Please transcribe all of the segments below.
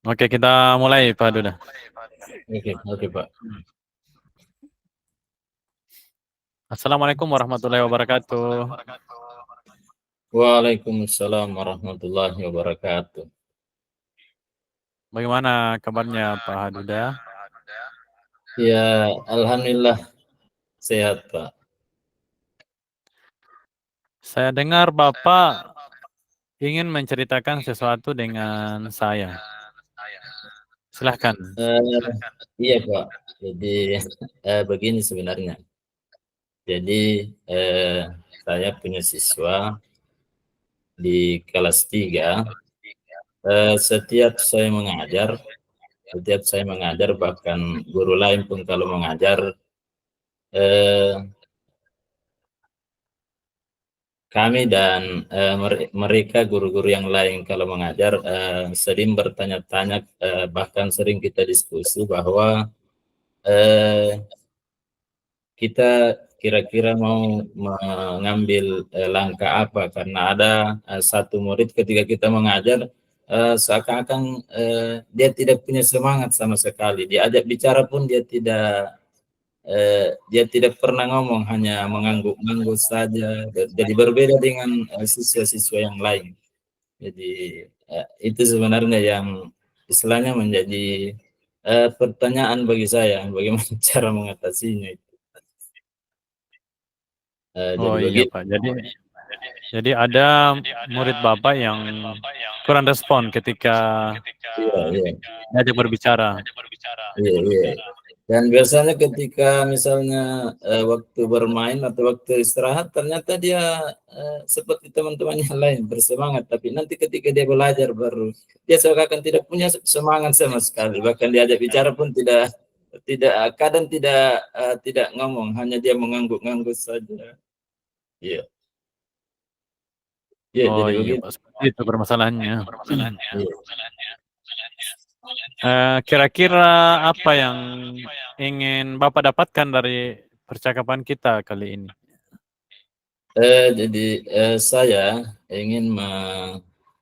Oke, kita mulai Pak Duda. Oke, Pak. Assalamualaikum warahmatullahi wabarakatuh. Waalaikumsalam warahmatullahi wabarakatuh. Bagaimana kabarnya Pak Duda? Ya, alhamdulillah sehat, Pak. Saya dengar Bapak ingin menceritakan sesuatu dengan saya. Silahkan. Eh, iya, Pak. Jadi begini sebenarnya. Jadi saya punya siswa di kelas 3. Setiap saya mengajar bahkan guru lain pun kalau mengajar eh, kami dan mereka guru-guru yang lain kalau mengajar sering bertanya-tanya, bahkan sering kita diskusi bahwa kita kira-kira mau mengambil langkah apa, karena ada satu murid ketika kita mengajar seakan-akan dia tidak punya semangat sama sekali. Diajak bicara pun dia tidak pernah ngomong, hanya mengangguk-angguk saja. Jadi berbeda dengan siswa-siswa yang lain. Jadi itu sebenarnya yang istilahnya menjadi pertanyaan bagi saya, bagaimana cara mengatasinya itu. Jadi Oh iya begitu. Pak. Jadi ada murid Bapak yang kurang respon ketika Iya, iya, diajak berbicara. iya, iya. Dan biasanya ketika misalnya waktu bermain atau waktu istirahat, ternyata dia seperti teman-temannya lain bersemangat, tapi nanti ketika dia belajar baru dia seakan tidak punya semangat sama sekali. Bahkan diajak bicara pun tidak tidak kadang tidak ngomong, hanya dia mengangguk-angguk saja. Iya, iya, Oh jadi iya begitu. Pak, seperti itu permasalahannya. Iya. Kira-kira apa yang ingin Bapak dapatkan dari percakapan kita kali ini? Jadi saya ingin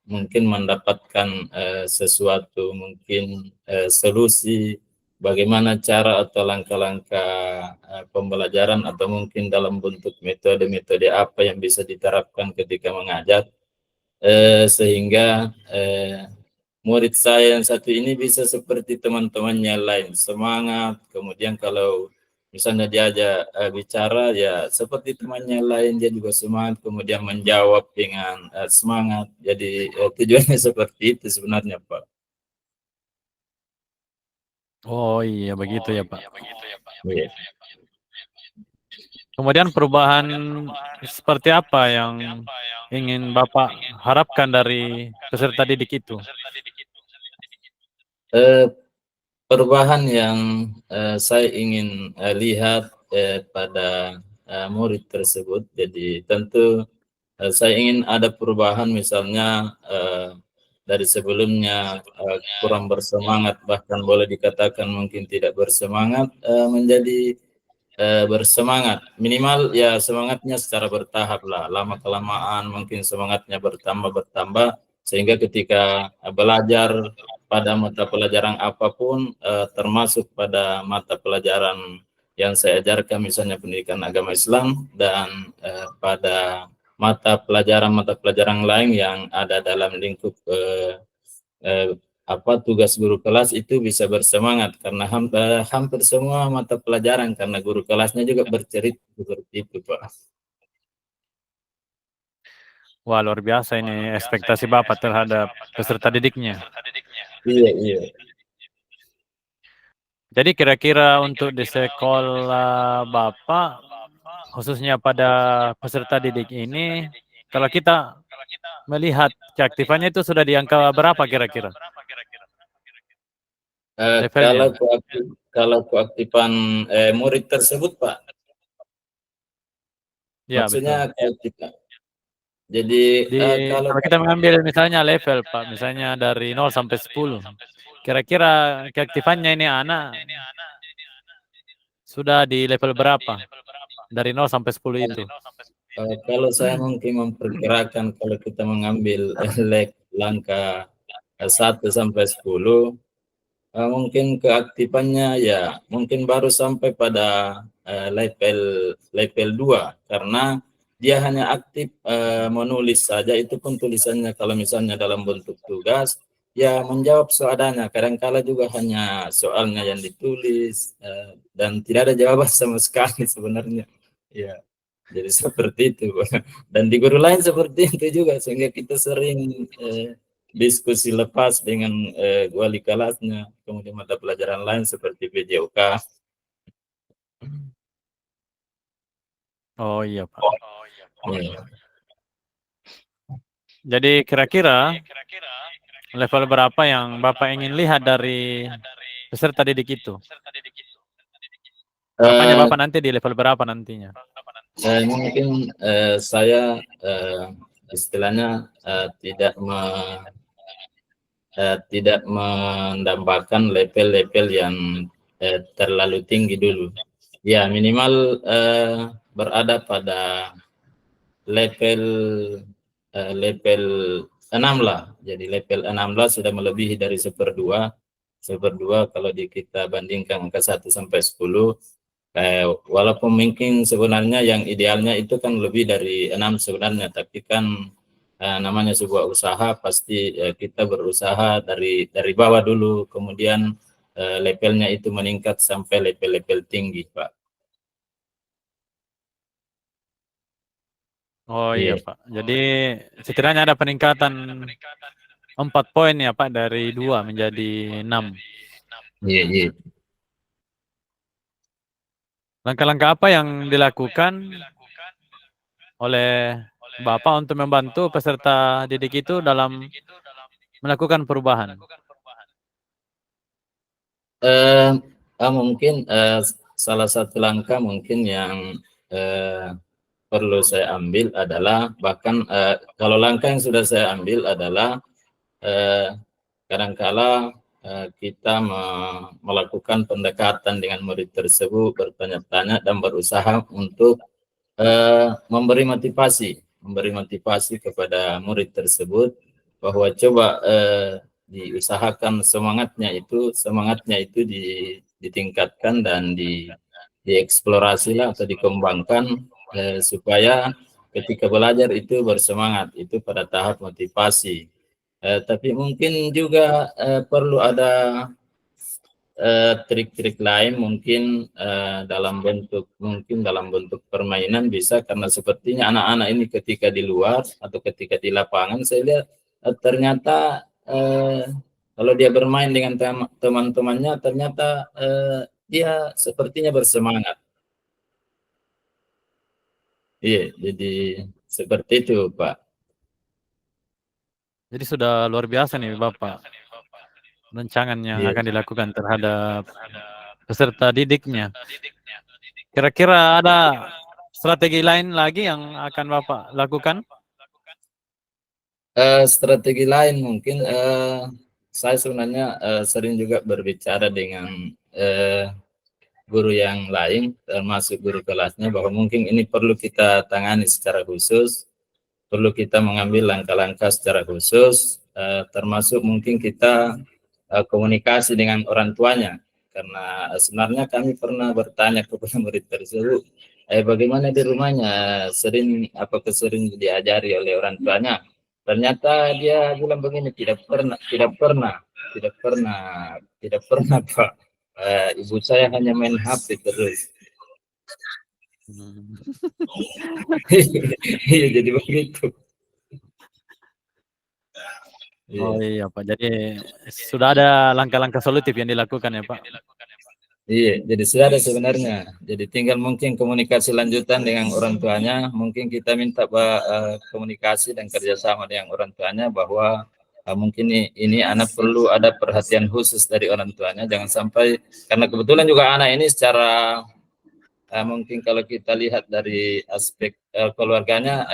mungkin mendapatkan sesuatu, mungkin solusi bagaimana cara atau langkah-langkah pembelajaran, atau mungkin dalam bentuk metode-metode apa yang bisa diterapkan ketika mengajar sehingga murid saya yang satu ini bisa seperti teman-temannya lain, semangat. Kemudian kalau misalnya diajak bicara, ya seperti temannya lain, dia juga semangat, kemudian menjawab dengan semangat. Jadi tujuannya seperti itu sebenarnya, Pak. Oh iya begitu ya Pak. Iya. Kemudian perubahan seperti apa yang ingin Bapak harapkan dari peserta didik itu? Eh, Perubahan yang saya ingin lihat pada murid tersebut, jadi tentu saya ingin ada perubahan, misalnya dari sebelumnya kurang bersemangat, bahkan boleh dikatakan mungkin tidak bersemangat, menjadi bersemangat. Minimal ya semangatnya secara bertahap lah. Lama kelamaan mungkin semangatnya bertambah, sehingga ketika belajar pada mata pelajaran apapun, termasuk pada mata pelajaran yang saya ajarkan, misalnya pendidikan agama Islam, dan pada mata pelajaran lain yang ada dalam lingkup eh, tugas guru kelas, itu bisa bersemangat, karena hampir semua mata pelajaran, karena guru kelasnya juga bercerita seperti itu, Pak. Wah luar biasa ini ekspektasi Bapak terhadap peserta didiknya. Iya, iya. Jadi kira-kira untuk di sekolah Bapak, khususnya pada peserta didik ini, kalau kita melihat keaktifannya itu sudah di angka berapa kira-kira levelnya? Kalau keaktifan murid tersebut, Pak, Ya maksudnya betul. keaktifan. Jadi kalau Kalau kita mengambil misalnya level Pak, misalnya dari 0 sampai 10, kira-kira keaktifannya ini anak sudah di level berapa? Dari 0 sampai 10 itu. kalau saya mungkin memperkirakan, kalau kita mengambil langkah 1 sampai 10, mungkin keaktifannya ya mungkin baru sampai pada level level 2, karena dia hanya aktif menulis saja, itu pun tulisannya kalau misalnya dalam bentuk tugas ya menjawab seadanya, kadangkala juga hanya soalnya yang ditulis dan tidak ada jawaban sama sekali sebenarnya. Ya, jadi seperti itu. Dan di guru lain seperti itu juga, sehingga kita sering diskusi lepas dengan wali kelasnya, kemudian mata pelajaran lain seperti PJOK. Oh iya Pak. Ya. Jadi kira-kira level berapa yang Bapak ingin lihat dari peserta didik itu? Harapannya Eh, Bapak nanti di level berapa nantinya? Mungkin saya istilahnya tidak mendambakan level-level yang terlalu tinggi dulu. Ya, minimal berada pada level level 6 lah. Jadi level 16 sudah melebihi dari seperdua. Seperdua kalau kita bandingkan angka 1 sampai 10, walaupun mungkin sebenarnya yang idealnya itu kan lebih dari 6 sebenarnya, tapi kan namanya sebuah usaha pasti kita berusaha dari bawah dulu, kemudian levelnya itu meningkat sampai level-level tinggi, Pak. Oh iya Iya, Pak. Jadi setidaknya ada peningkatan 4 poin ya Pak, dari 2 menjadi 6. iya, iya. Langkah-langkah apa yang dilakukan oleh Bapak untuk membantu peserta didik itu dalam melakukan perubahan? Eh, Mungkin salah satu langkah mungkin yang perlu saya ambil adalah, bahkan kalau langkah yang sudah saya ambil adalah eh, kadangkala kita melakukan pendekatan dengan murid tersebut, bertanya-tanya dan berusaha untuk memberi motivasi kepada murid tersebut bahwa coba diusahakan semangatnya itu ditingkatkan dan dieksplorasi lah atau dikembangkan supaya ketika belajar itu bersemangat, itu pada tahap motivasi. Tapi mungkin juga perlu ada trik-trik lain, mungkin dalam bentuk permainan bisa, karena sepertinya anak-anak ini ketika di luar atau ketika di lapangan saya lihat ternyata kalau dia bermain dengan teman-temannya ternyata dia sepertinya bersemangat. Iya, jadi seperti itu, Pak. Jadi sudah luar biasa nih Bapak rancangan yang Iya. akan dilakukan terhadap peserta didiknya. Kira-kira ada strategi lain lagi yang akan Bapak lakukan? Strategi lain mungkin saya sebenarnya sering juga berbicara dengan guru yang lain, termasuk guru kelasnya, bahwa mungkin ini perlu kita tangani secara khusus, perlu kita mengambil langkah-langkah secara khusus, termasuk mungkin kita komunikasi dengan orang tuanya, karena sebenarnya kami pernah bertanya kepada murid tersebut, bagaimana di rumahnya, apakah sering diajari oleh orang tuanya. Ternyata dia bilang begini, tidak pernah Pak. Ibu saya hanya main HP terus. Iya, jadi begitu. Oh Iya. iya Pak, jadi sudah ada langkah-langkah solutif yang dilakukan ya Pak? Iya, jadi sudah ada sebenarnya. Jadi tinggal mungkin komunikasi lanjutan dengan orang tuanya. Mungkin kita minta komunikasi dan kerjasama dengan orang tuanya bahwa mungkin ini anak perlu ada perhatian khusus dari orang tuanya. Jangan sampai, karena kebetulan juga anak ini secara mungkin kalau kita lihat dari aspek keluarganya,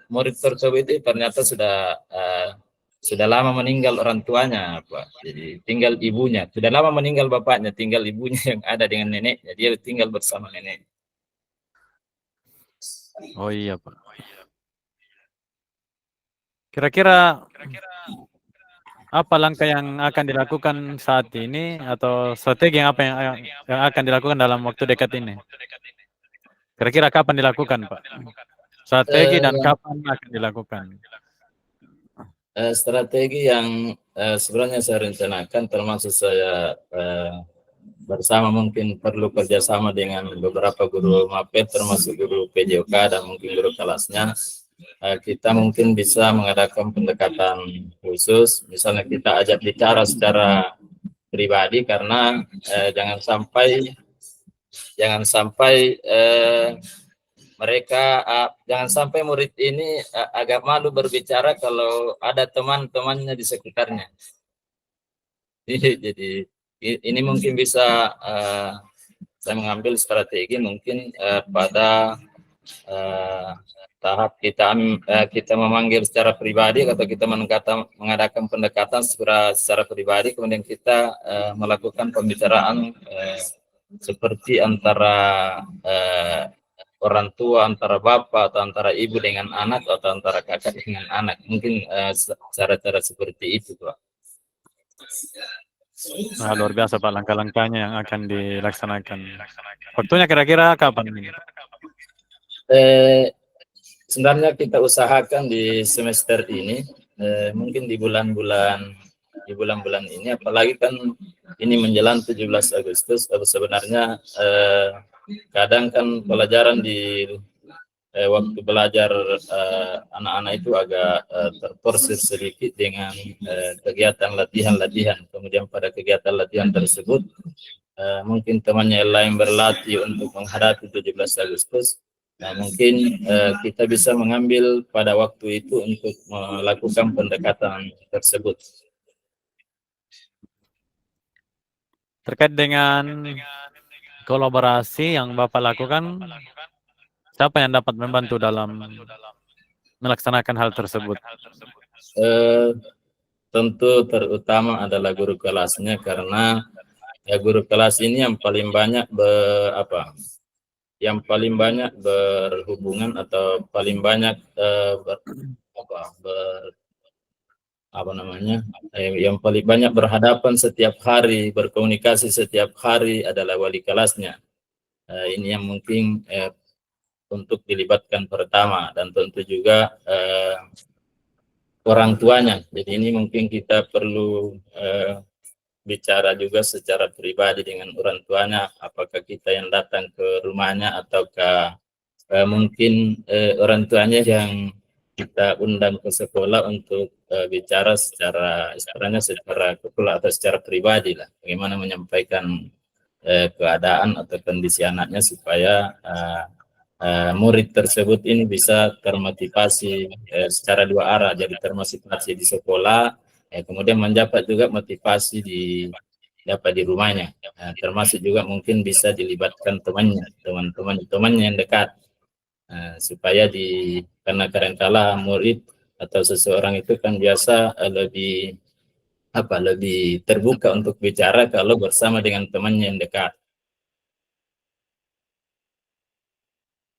murid tersebut itu ternyata sudah lama meninggal orang tuanya, Pak. Jadi tinggal ibunya. Sudah lama meninggal bapaknya, tinggal ibunya yang ada dengan neneknya. Dia tinggal bersama nenek. Oh iya Pak. Kira-kira apa langkah yang akan dilakukan saat ini atau strategi yang apa yang akan dilakukan dalam waktu dekat ini? Kira-kira kapan dilakukan, Pak? Strategi dan Eh, kapan akan dilakukan? Strategi yang sebenarnya saya rencanakan, termasuk saya bersama mungkin perlu kerjasama dengan beberapa guru MAPET, termasuk guru PJOK dan mungkin guru kelasnya. Kita mungkin bisa mengadakan pendekatan khusus, misalnya kita ajak bicara secara pribadi, karena jangan sampai mereka jangan sampai murid ini agak malu berbicara kalau ada teman-temannya di sekitarnya. Jadi ini mungkin bisa saya mengambil strategi mungkin pada tahap kita memanggil secara pribadi atau kita mengadakan pendekatan secara pribadi, kemudian kita melakukan pembicaraan seperti antara orang tua, antara bapak atau antara ibu dengan anak atau antara kakak dengan anak, mungkin cara-cara seperti itu, Pak. Nah, luar biasa Pak langkah-langkahnya yang akan dilaksanakan. Waktunya kira-kira kapan ini? Sebenarnya kita usahakan di semester ini, mungkin di bulan-bulan ini, apalagi kan ini menjelang 17 Agustus, sebenarnya kadang kan pelajaran di waktu belajar anak-anak itu agak terporsir sedikit dengan kegiatan latihan-latihan. Kemudian pada kegiatan latihan tersebut mungkin temannya lain berlatih untuk menghadapi 17 Agustus. Nah, mungkin kita bisa mengambil pada waktu itu untuk melakukan pendekatan tersebut. Terkait dengan kolaborasi yang Bapak lakukan, siapa yang dapat membantu dalam melaksanakan hal tersebut? Tentu terutama adalah guru kelasnya, karena ya guru kelas ini yang paling banyak berhubungan atau paling banyak yang paling banyak berhadapan setiap hari, berkomunikasi setiap hari adalah wali kelasnya. Ini yang mungkin untuk dilibatkan pertama, dan tentu juga orang tuanya. Jadi ini mungkin kita perlu bicara juga secara pribadi dengan orang tuanya, apakah kita yang datang ke rumahnya ataukah mungkin orang tuanya yang kita undang ke sekolah untuk bicara secara kepala atau secara pribadi lah, bagaimana menyampaikan keadaan atau kondisi anaknya supaya murid tersebut ini bisa termotivasi secara dua arah, jadi termotivasi di sekolah, kemudian mendapat juga motivasi di rumahnya, termasuk juga mungkin bisa dilibatkan teman-teman yang dekat, supaya karena kadangkala murid atau seseorang itu kan biasa lebih terbuka untuk bicara kalau bersama dengan temannya yang dekat.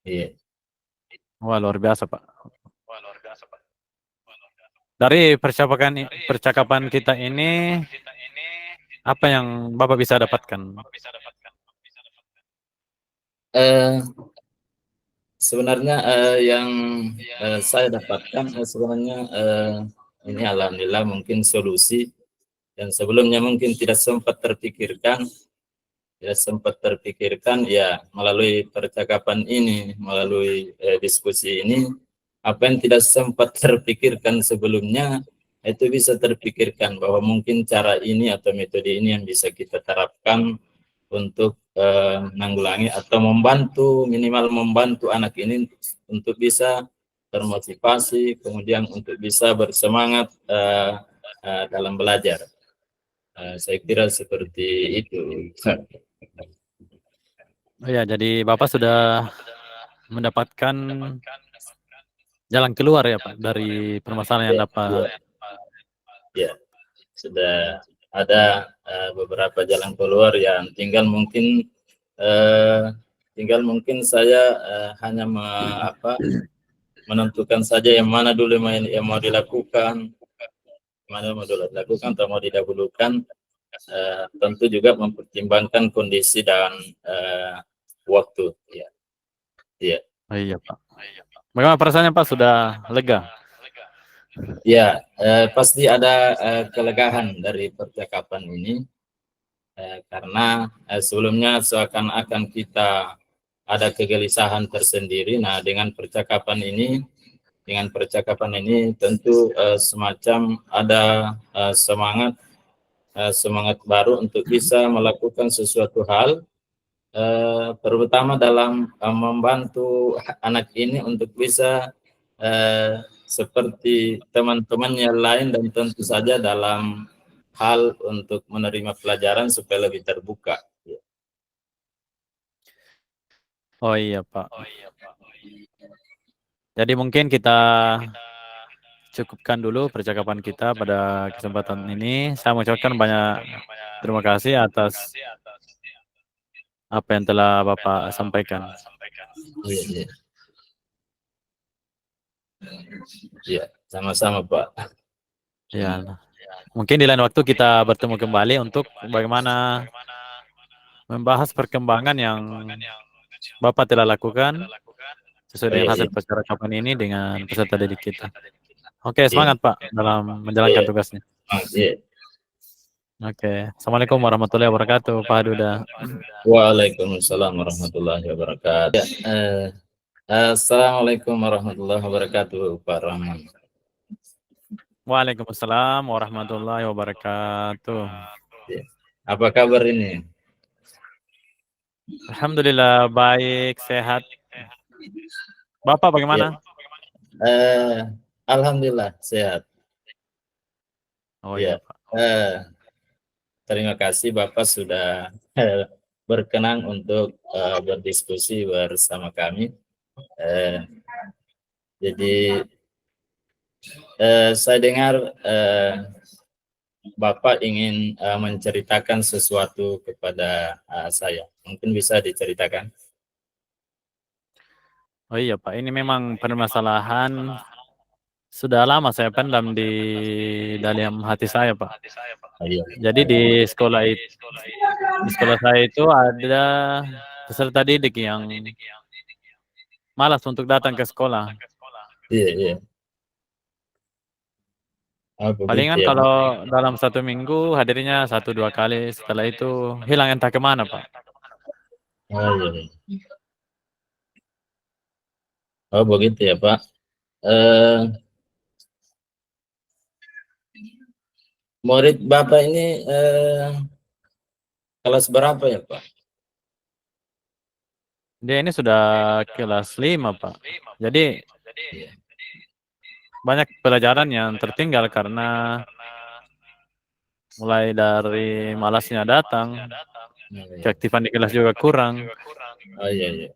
Iya. Wah, luar biasa Pak. Dari percakapan kita ini, apa yang Bapak bisa dapatkan? Sebenarnya yang saya dapatkan sebenarnya ini alhamdulillah mungkin solusi yang sebelumnya mungkin tidak sempat terpikirkan, ya melalui percakapan ini, melalui diskusi ini, apa yang tidak sempat terpikirkan sebelumnya itu bisa terpikirkan, bahwa mungkin cara ini atau metode ini yang bisa kita terapkan untuk menanggulangi atau minimal membantu anak ini untuk bisa termotivasi, kemudian untuk bisa bersemangat dalam belajar. Saya kira seperti itu. Ya, jadi Bapak sudah mendapatkan jalan keluar ya Pak dari permasalahan yang dapat. Ya, sudah ada beberapa jalan keluar, yang tinggal mungkin saya hanya menentukan saja yang mana dulu yang mau dilakukan. mana mau dulu dilakukan atau mau didahulukan, tentu juga mempertimbangkan kondisi dan waktu. Ya, ya, Oh, iya Pak. Bagaimana perasaannya Pak? Sudah lega? ya. Pasti ada kelegaan dari percakapan ini, karena sebelumnya seakan-akan kita ada kegelisahan tersendiri. Nah, dengan percakapan ini tentu semacam ada semangat baru untuk bisa melakukan sesuatu hal, terutama dalam membantu anak ini untuk bisa seperti teman-teman yang lain, dan tentu saja dalam hal untuk menerima pelajaran supaya lebih terbuka. Oh iya Pak. Jadi mungkin kita cukupkan dulu percakapan kita pada kesempatan ini. Saya mengucapkan banyak terima kasih atas apa yang telah Bapak sampaikan. Iya, iya. Iya, sama-sama Pak. Ya, mungkin di lain waktu kita bertemu kembali untuk bagaimana membahas perkembangan yang Bapak telah lakukan sesuai Oh, dengan iya, iya. hasil percakapan ini dengan peserta didik kita. Oke, Iya. semangat Pak dalam menjalankan Iya. tugasnya. Iya. Oke, Assalamualaikum warahmatullahi wabarakatuh, Pak Duda. Waalaikumsalam warahmatullahi wabarakatuh. Ya, Assalamualaikum warahmatullahi wabarakatuh, Pak Rahman. Waalaikumsalam warahmatullahi wabarakatuh. Ya. Apa kabar ini? Alhamdulillah baik, sehat. Bapak bagaimana? Alhamdulillah sehat. Oh iya Ya. Pak. Terima kasih Bapak sudah berkenan untuk berdiskusi bersama kami. Jadi saya dengar Bapak ingin menceritakan sesuatu kepada saya. Mungkin bisa diceritakan. Oh iya Pak, ini memang permasalahan sudah lama saya pendam di dalam hati saya Pak. Iya. Jadi di sekolah saya itu ada peserta didik yang malas untuk datang ke sekolah. Iya, iya. Oh, begitu Palingan ya, Pak. kalau dalam 1 minggu hadirnya 1-2 kali, setelah itu hilang entah kemana Pak. Oh, iya, iya. Oh, begitu ya, Pak. Murid Bapak ini kelas berapa ya, Pak? Dia ini sudah kelas 5 Pak. Jadi Iya. banyak pelajaran yang tertinggal karena mulai dari malasnya datang, keaktifan di kelas juga kurang. Oh, iya, iya.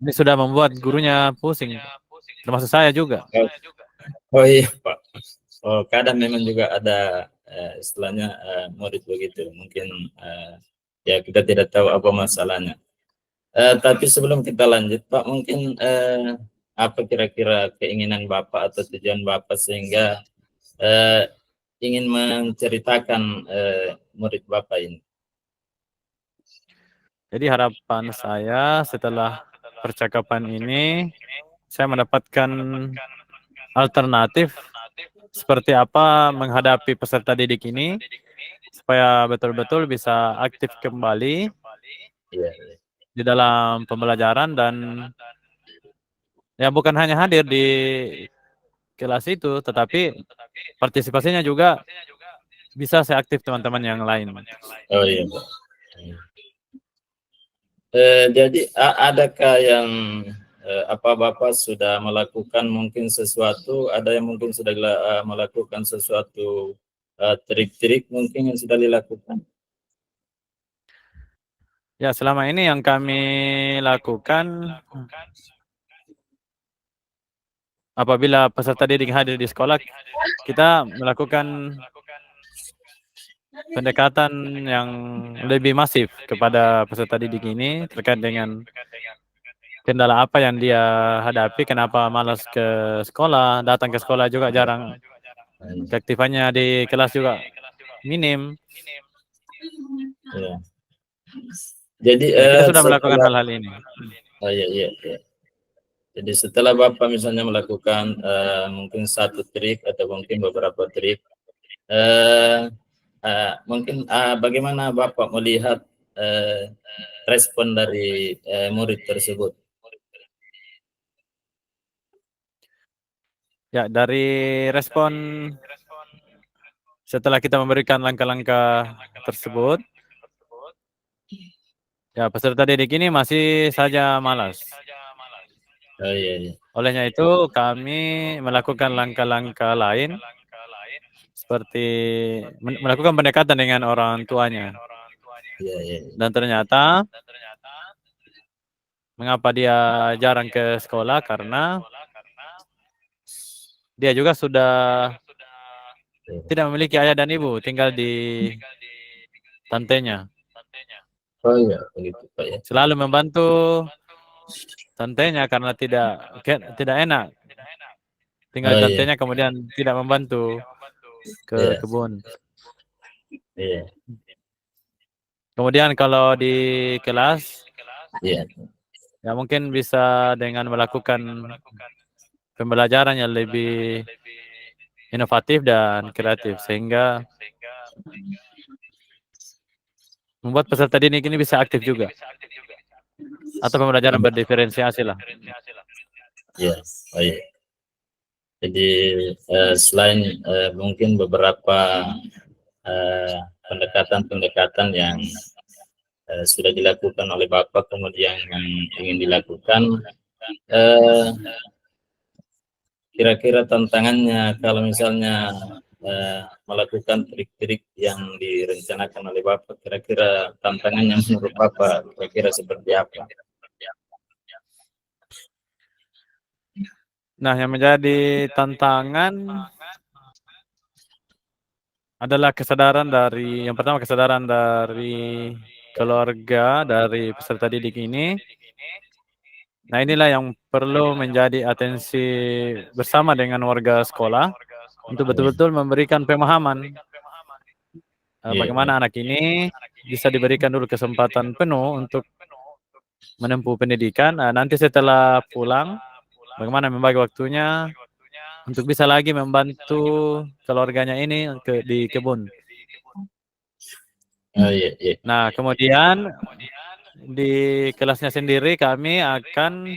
Ini sudah membuat gurunya pusing, termasuk saya juga. Oh, oh, iya, Pak. Oh, kadang memang juga ada istilahnya murid begitu. Mungkin ya kita tidak tahu apa masalahnya. Tapi sebelum kita lanjut, Pak, mungkin apa kira-kira keinginan Bapak atau tujuan Bapak sehingga ingin menceritakan murid Bapak ini? Jadi harapan saya setelah percakapan ini, saya mendapatkan alternatif seperti apa menghadapi peserta didik ini, supaya betul-betul bisa aktif kembali Iya, di dalam pembelajaran dan ya bukan hanya hadir di kelas itu, tetapi partisipasinya juga bisa seaktif teman-teman yang lain. oh iya, Pak. Jadi adakah yang apa Bapak sudah melakukan mungkin sesuatu, ada yang mungkin sudah melakukan sesuatu trik-trik mungkin yang sudah dilakukan? Ya, selama ini yang kami lakukan, apabila peserta didik hadir di sekolah, kita melakukan pendekatan yang lebih masif kepada peserta didik ini terkait dengan kendala apa yang dia hadapi, kenapa malas ke sekolah, datang ke sekolah juga jarang keaktifannya di kelas juga minim. Ya. Jadi Ya, kita sudah melakukan setelah hal-hal ini. iya, iya, iya. Jadi setelah Bapak misalnya melakukan mungkin satu trik atau mungkin beberapa trik, mungkin bagaimana Bapak melihat respon dari murid tersebut? Ya, dari respon setelah kita memberikan langkah-langkah tersebut, ya peserta didik ini masih saja malas. Oh iya, iya. Olehnya itu kami melakukan langkah-langkah lain seperti melakukan pendekatan dengan orang tuanya. Iya, iya. Dan ternyata mengapa dia jarang ke sekolah karena dia juga sudah tidak memiliki ayah dan ibu, tinggal di tantenya. Oh iya, begitu Pak ya. Selalu membantu tantenya karena tidak enak tinggal Oh di iya, tantenya kemudian tidak membantu ke iya, kebun. iya, Kemudian kalau di kelas iya, ya mungkin bisa dengan melakukan pembelajaran yang lebih inovatif dan kreatif sehingga membuat peserta didik ini bisa aktif juga atau pembelajaran berdiferensiasi lah. iya. Oh iya. Jadi selain mungkin beberapa pendekatan-pendekatan yang sudah dilakukan oleh Bapak, kemudian yang ingin dilakukan, kira-kira tantangannya kalau misalnya melakukan trik-trik yang direncanakan oleh Bapak, kira-kira tantangannya menurut Bapak kira-kira seperti apa? Nah, yang menjadi tantangan adalah yang pertama kesadaran dari keluarga, dari peserta didik ini. Nah, inilah yang perlu menjadi atensi bersama dengan warga sekolah untuk betul-betul memberikan pemahaman Iya, iya, bagaimana anak ini bisa diberikan dulu kesempatan penuh untuk menempuh pendidikan. Nanti setelah pulang, bagaimana membagi waktunya untuk bisa lagi membantu keluarganya ini di kebun. oh, iya, iya, Nah, kemudian di kelasnya sendiri kami akan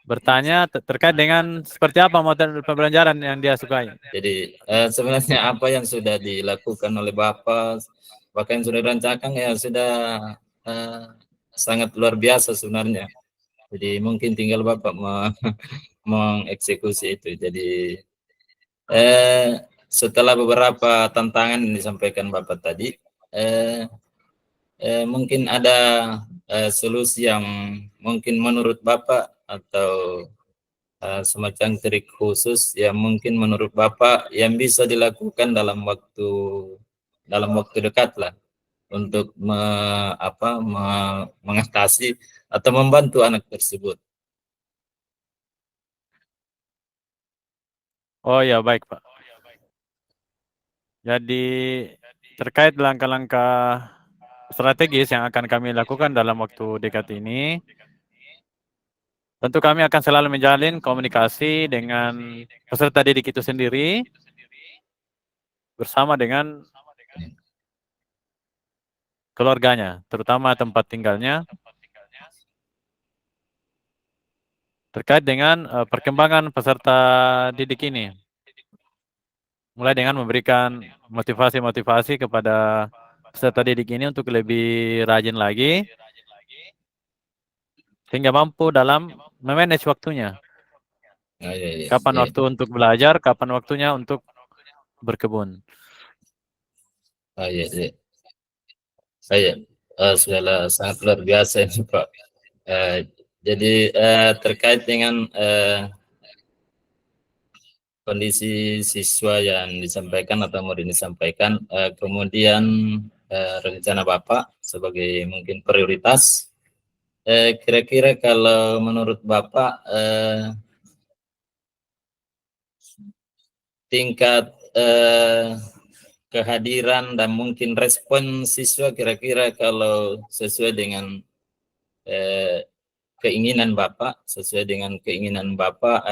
bertanya terkait dengan seperti apa model pembelajaran yang dia sukai. Jadi sebenarnya apa yang sudah dilakukan oleh Bapak, bahkan yang sudah dirancangkan ya sudah eh, sangat luar biasa sebenarnya. Jadi mungkin tinggal Bapak mengeksekusi itu. Jadi setelah beberapa tantangan yang disampaikan Bapak tadi, mungkin ada solusi yang mungkin menurut Bapak atau semacam trik khusus yang mungkin menurut Bapak yang bisa dilakukan dalam waktu dekat lah untuk mengatasi atau membantu anak tersebut. Oh ya, baik Pak. Jadi terkait langkah-langkah strategis yang akan kami lakukan dalam waktu dekat ini, tentu kami akan selalu menjalin komunikasi dengan peserta didik itu sendiri bersama dengan keluarganya, terutama tempat tinggalnya, terkait dengan perkembangan peserta didik ini. Mulai dengan memberikan motivasi-motivasi kepada peserta didik ini untuk lebih rajin lagi, sehingga mampu dalam memanage waktunya. Oh, iya, iya, Kapan iya. waktu untuk belajar, kapan waktunya untuk berkebun. Oh, iya, iya. Oh, iya. Sudah sangat luar biasa ini Pak. Jadi terkait dengan kondisi siswa yang disampaikan atau mau disampaikan, kemudian rencana Bapak sebagai mungkin prioritas, kira-kira kalau menurut Bapak tingkat kehadiran dan mungkin respon siswa kira-kira kalau sesuai dengan keinginan Bapak,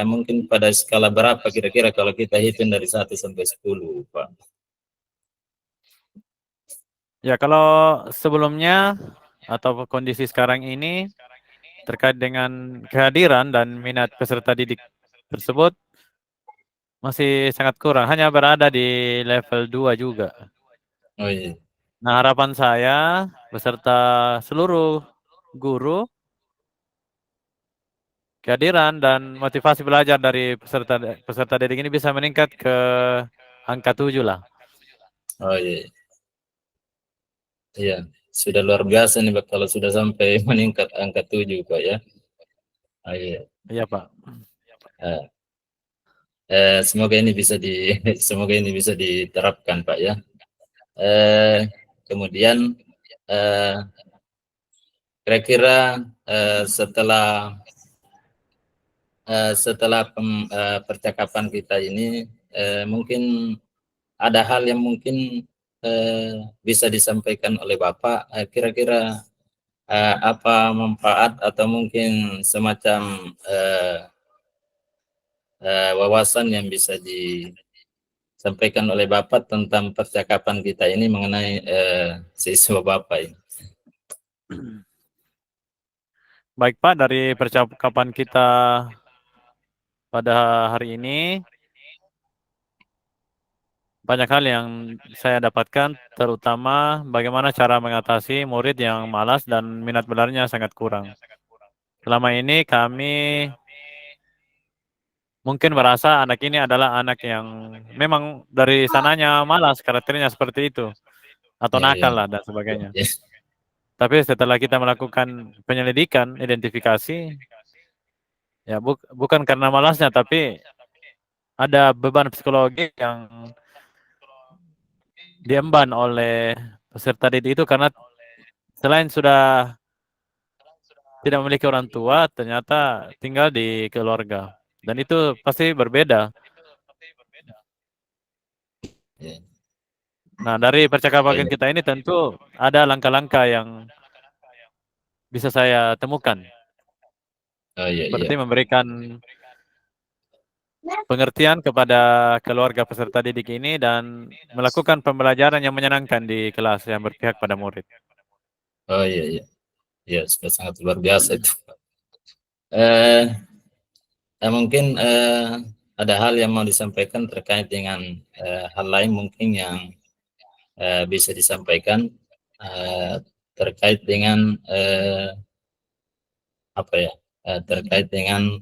mungkin pada skala berapa kira-kira kalau kita hitung dari 1 sampai 10, Pak? Ya, kalau sebelumnya atau kondisi sekarang ini terkait dengan kehadiran dan minat peserta didik tersebut masih sangat kurang, hanya berada di level 2 juga. Oh iya. Nah, harapan saya beserta seluruh guru, kehadiran dan motivasi belajar dari peserta didik ini bisa meningkat ke angka 7 lah. Oh iya. Iya, sudah luar biasa nih Pak kalau sudah sampai meningkat angka 7 Pak ya. Oh iya. Iya, Pak. Eh, semoga ini bisa semoga ini bisa diterapkan Pak ya. Kemudian kira-kira setelah percakapan kita ini mungkin ada hal yang mungkin bisa disampaikan oleh Bapak, kira-kira apa manfaat atau mungkin semacam wawasan yang bisa disampaikan oleh Bapak tentang percakapan kita ini mengenai siswa Bapak ini. Baik, Pak, dari percakapan kita pada hari ini, banyak hal yang saya dapatkan, terutama bagaimana cara mengatasi murid yang malas dan minat belajarnya sangat kurang. Selama ini kami mungkin merasa anak ini adalah anak yang memang dari sananya malas, karakternya seperti itu, atau Ya, ya, nakal lah dan sebagainya. ya, Tapi setelah kita melakukan penyelidikan, identifikasi, ya bukan karena malasnya, tapi ada beban psikologi yang diemban oleh peserta didik itu karena selain sudah tidak memiliki orang tua, ternyata tinggal di keluarga. Dan itu pasti berbeda. ya. Nah, dari Oh, percakapan ya. kita ini tentu ada langkah-langkah yang bisa saya temukan. Oh, ya, Seperti ya. memberikan pengertian kepada keluarga peserta didik ini dan melakukan pembelajaran yang menyenangkan di kelas yang berpihak pada murid. Oh, iya, iya. Ya, sudah sangat luar biasa itu. Eh, Mungkin ada hal yang mau disampaikan terkait dengan hal lain mungkin yang bisa disampaikan terkait dengan apa ya? Terkait dengan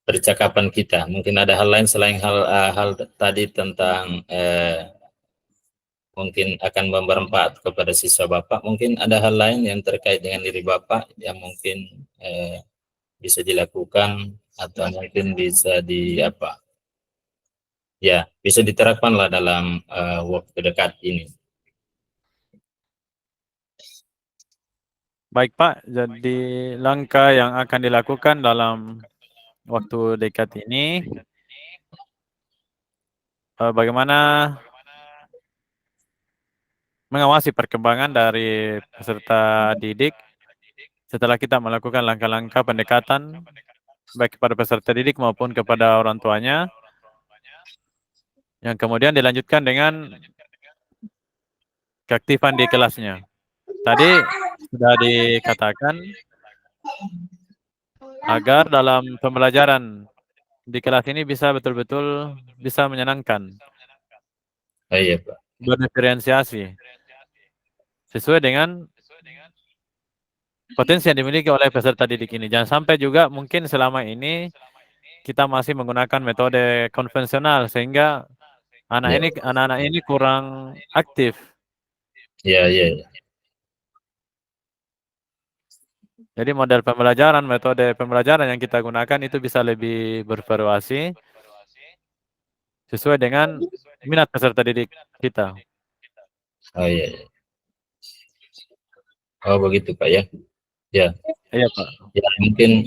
percakapan kita. Mungkin ada hal lain selain hal tadi tentang mungkin akan bermanfaat kepada siswa Bapak. Mungkin ada hal lain yang terkait dengan diri Bapak yang mungkin bisa dilakukan atau mungkin bisa bisa diterapkan lah dalam waktu dekat ini. Baik, Pak, jadi langkah yang akan dilakukan dalam waktu dekat ini, bagaimana mengawasi perkembangan dari peserta didik setelah kita melakukan langkah-langkah pendekatan baik kepada peserta didik maupun kepada orang tuanya, yang kemudian dilanjutkan dengan keaktifan di kelasnya. Tadi sudah dikatakan agar dalam pembelajaran di kelas ini bisa betul-betul bisa menyenangkan, Oh, iya Pak. berdiferensiasi sesuai dengan potensi yang dimiliki oleh peserta didik ini. Jangan sampai juga mungkin selama ini kita masih menggunakan metode konvensional sehingga Ya, anak-anak ini kurang aktif. ya, ya, ya. Jadi metode pembelajaran yang kita gunakan itu bisa lebih bervariasi sesuai dengan minat peserta didik kita. Oh, iya, iya. Oh, begitu Pak ya. Ya, Iya, Pak. ya mungkin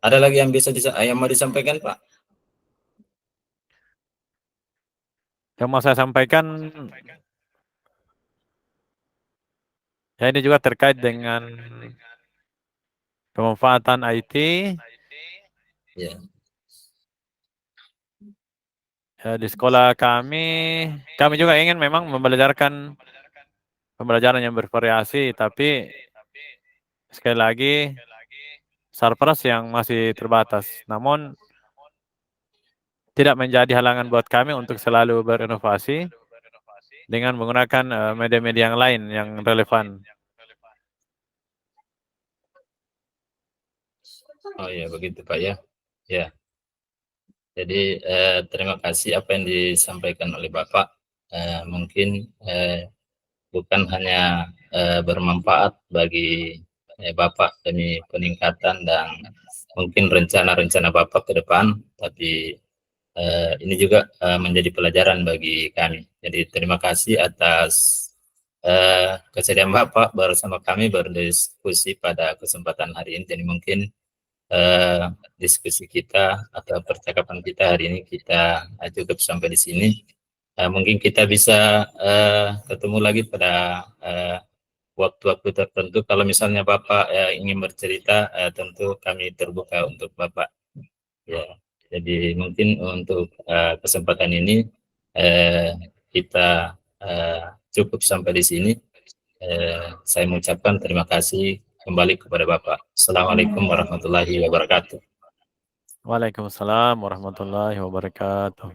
ada lagi yang bisa yang mau disampaikan Pak? Yang mau saya sampaikan, ya ini juga terkait dengan pemanfaatan IT. Ya, Ya, di sekolah kami juga ingin memang membelajarkan pembelajaran yang bervariasi, tapi sekali lagi surplus yang masih terbatas. Namun tidak menjadi halangan buat kami untuk selalu berinovasi dengan menggunakan media-media yang lain yang relevan. oh ya begitu Pak ya. Ya, jadi terima kasih apa yang disampaikan oleh Bapak. Mungkin bukan hanya bermanfaat bagi Bapak demi peningkatan dan mungkin rencana-rencana Bapak ke depan, tapi ini juga menjadi pelajaran bagi kami. Jadi terima kasih atas kesediaan Bapak bersama kami berdiskusi pada kesempatan hari ini. Jadi mungkin diskusi kita atau percakapan kita hari ini kita cukup sampai di sini. Mungkin kita bisa ketemu lagi pada waktu-waktu tertentu. Kalau misalnya Bapak ingin bercerita, tentu kami terbuka untuk Bapak. Ya, jadi mungkin untuk kesempatan ini kita cukup sampai di sini. Saya mengucapkan terima kasih kembali kepada Bapak. Assalamualaikum warahmatullahi wabarakatuh. Waalaikumsalam warahmatullahi wabarakatuh.